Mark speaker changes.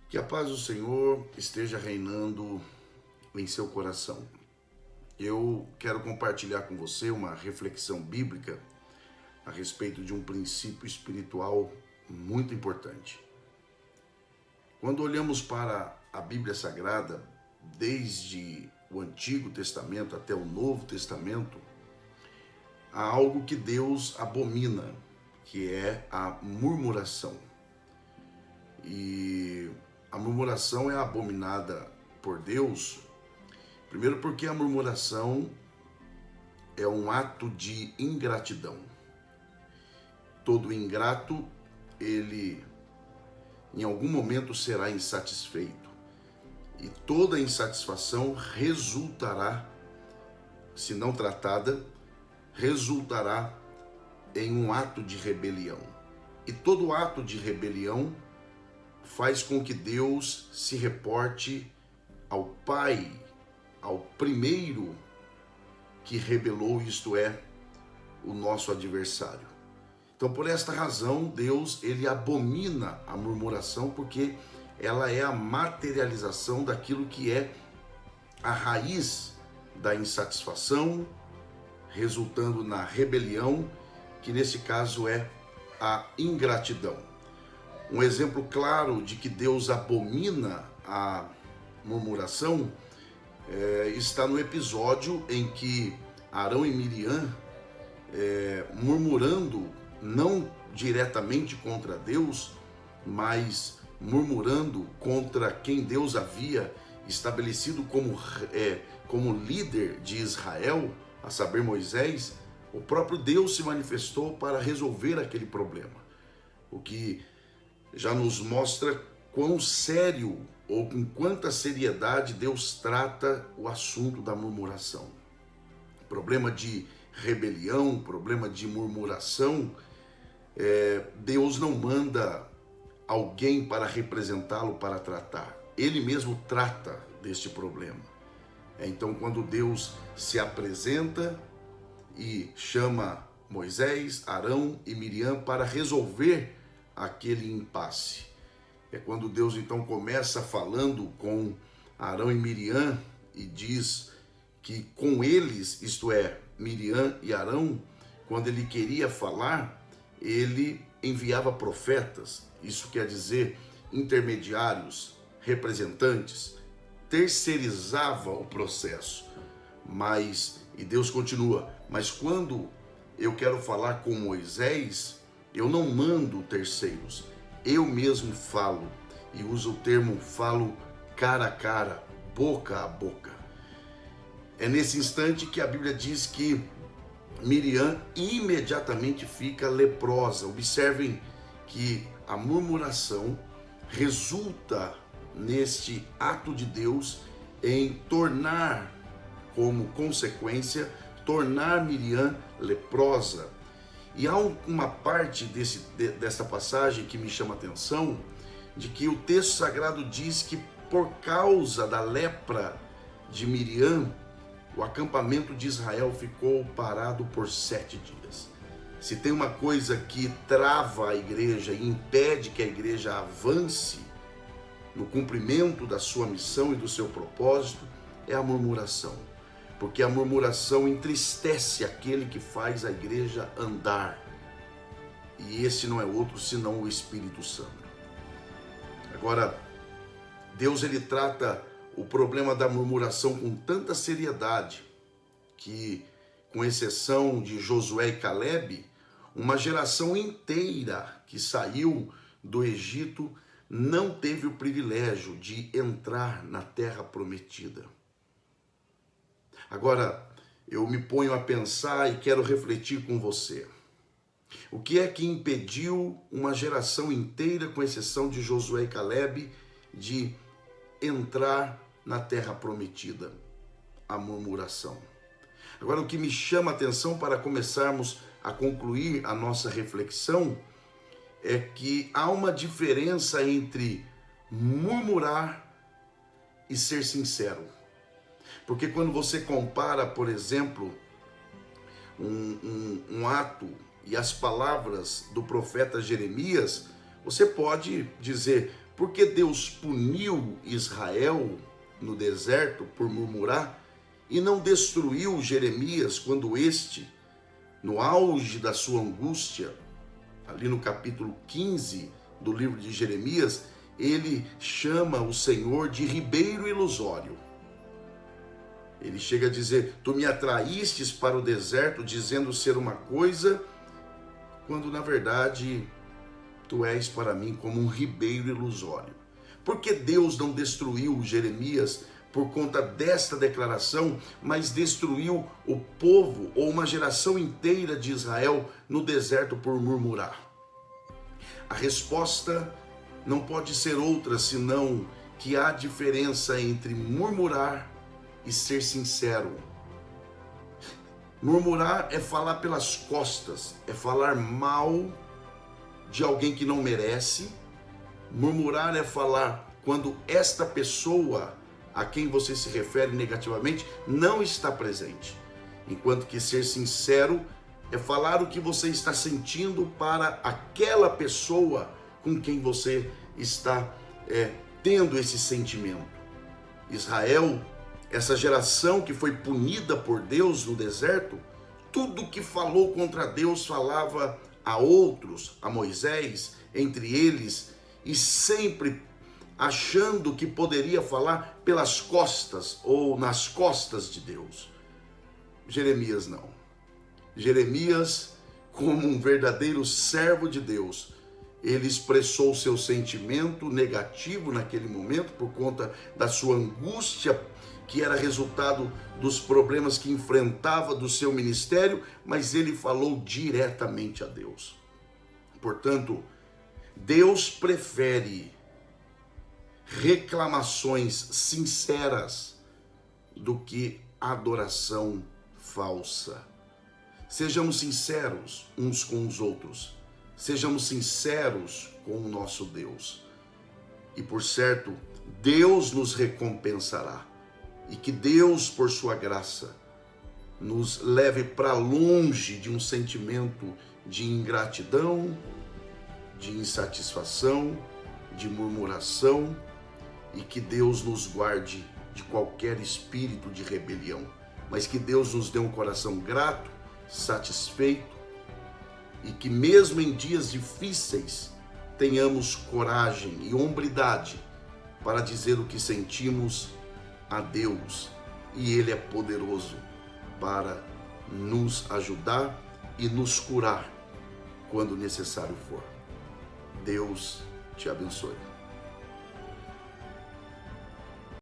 Speaker 1: Que a paz do Senhor esteja reinando em seu coração. Eu quero compartilhar com você uma reflexão bíblica a respeito de um princípio espiritual muito importante. Quando olhamos para a Bíblia Sagrada, desde o Antigo Testamento até o Novo Testamento, há algo que Deus abomina, que é a murmuração. E a murmuração é abominada por Deus, primeiro porque a murmuração é um ato de ingratidão. Todo ingrato, ele em algum momento será insatisfeito. E toda insatisfação resultará, se não tratada, resultará em um ato de rebelião. E todo ato de rebelião faz com que Deus se reporte ao Pai, ao primeiro que rebelou, isto é, o nosso adversário. Então, por esta razão, Deus, ele abomina a murmuração, porque ela é a materialização daquilo que é a raiz da insatisfação, resultando na rebelião, que nesse caso é a ingratidão. Um exemplo claro de que Deus abomina a murmuração está no episódio em que Arão e Miriam, murmurando, não diretamente contra Deus, mas murmurando contra quem Deus havia estabelecido como líder de Israel, a saber, Moisés, o próprio Deus se manifestou para resolver aquele problema. O que já nos mostra quão sério ou com quanta seriedade Deus trata o assunto da murmuração. Problema de rebelião, problema de murmuração, Deus não manda alguém para representá-lo, para tratar. Ele mesmo trata deste problema. Então, quando Deus se apresenta e chama Moisés, Arão e Miriam para resolver aquele impasse. É quando Deus então começa falando com Arão e Miriam e diz que com eles, isto é, Miriam e Arão, quando ele queria falar, ele enviava profetas, isso quer dizer intermediários, representantes, terceirizava o processo. E Deus continua, mas quando eu quero falar com Moisés, eu não mando terceiros, eu mesmo falo, e uso o termo falo cara a cara, boca a boca. É nesse instante que a Bíblia diz que Miriam imediatamente fica leprosa. Observem que a murmuração resulta neste ato de Deus em tornar, como consequência, tornar Miriam leprosa. E há uma parte dessa passagem que me chama a atenção, de que o texto sagrado diz que por causa da lepra de Miriam, o acampamento de Israel ficou parado por 7 dias. Se tem uma coisa que trava a igreja e impede que a igreja avance no cumprimento da sua missão e do seu propósito, é a murmuração. Porque a murmuração entristece aquele que faz a igreja andar. E esse não é outro senão o Espírito Santo. Agora, Deus ele trata o problema da murmuração com tanta seriedade que, com exceção de Josué e Calebe, uma geração inteira que saiu do Egito não teve o privilégio de entrar na terra prometida. Agora, eu me ponho a pensar e quero refletir com você. O que é que impediu uma geração inteira, com exceção de Josué e Calebe, de entrar na terra prometida? A murmuração. Agora, o que me chama a atenção para começarmos a concluir a nossa reflexão é que há uma diferença entre murmurar e ser sincero. Porque quando você compara, por exemplo, um ato e as palavras do profeta Jeremias, você pode dizer, Porque Deus puniu Israel no deserto por murmurar e não destruiu Jeremias quando este, no auge da sua angústia, ali no capítulo 15 do livro de Jeremias, ele chama o Senhor de ribeiro ilusório. Ele chega a dizer: tu me atraístes para o deserto dizendo ser uma coisa, quando na verdade tu és para mim como um ribeiro ilusório. Porque Deus não destruiu Jeremias por conta desta declaração, mas destruiu o povo ou uma geração inteira de Israel no deserto por murmurar? A resposta não pode ser outra senão que há diferença entre murmurar e ser sincero. Murmurar é falar pelas costas, é falar mal de alguém que não merece. Murmurar é falar quando esta pessoa a quem você se refere negativamente não está presente. Enquanto que ser sincero é falar o que você está sentindo para aquela pessoa com quem você está tendo esse sentimento. Israel, essa geração que foi punida por Deus no deserto, tudo que falou contra Deus falava a outros, a Moisés, entre eles, e sempre achando que poderia falar pelas costas ou nas costas de Deus. Jeremias não. Jeremias, como um verdadeiro servo de Deus, ele expressou seu sentimento negativo naquele momento por conta da sua angústia, que era resultado dos problemas que enfrentava do seu ministério, mas ele falou diretamente a Deus. Portanto, Deus prefere reclamações sinceras do que adoração falsa. Sejamos sinceros uns com os outros. Sejamos sinceros com o nosso Deus. E por certo, Deus nos recompensará. E que Deus, por sua graça, nos leve para longe de um sentimento de ingratidão, de insatisfação, de murmuração, e que Deus nos guarde de qualquer espírito de rebelião, mas que Deus nos dê um coração grato, satisfeito, e que mesmo em dias difíceis tenhamos coragem e hombridade para dizer o que sentimos a Deus, e Ele é poderoso para nos ajudar e nos curar quando necessário for. Deus te abençoe.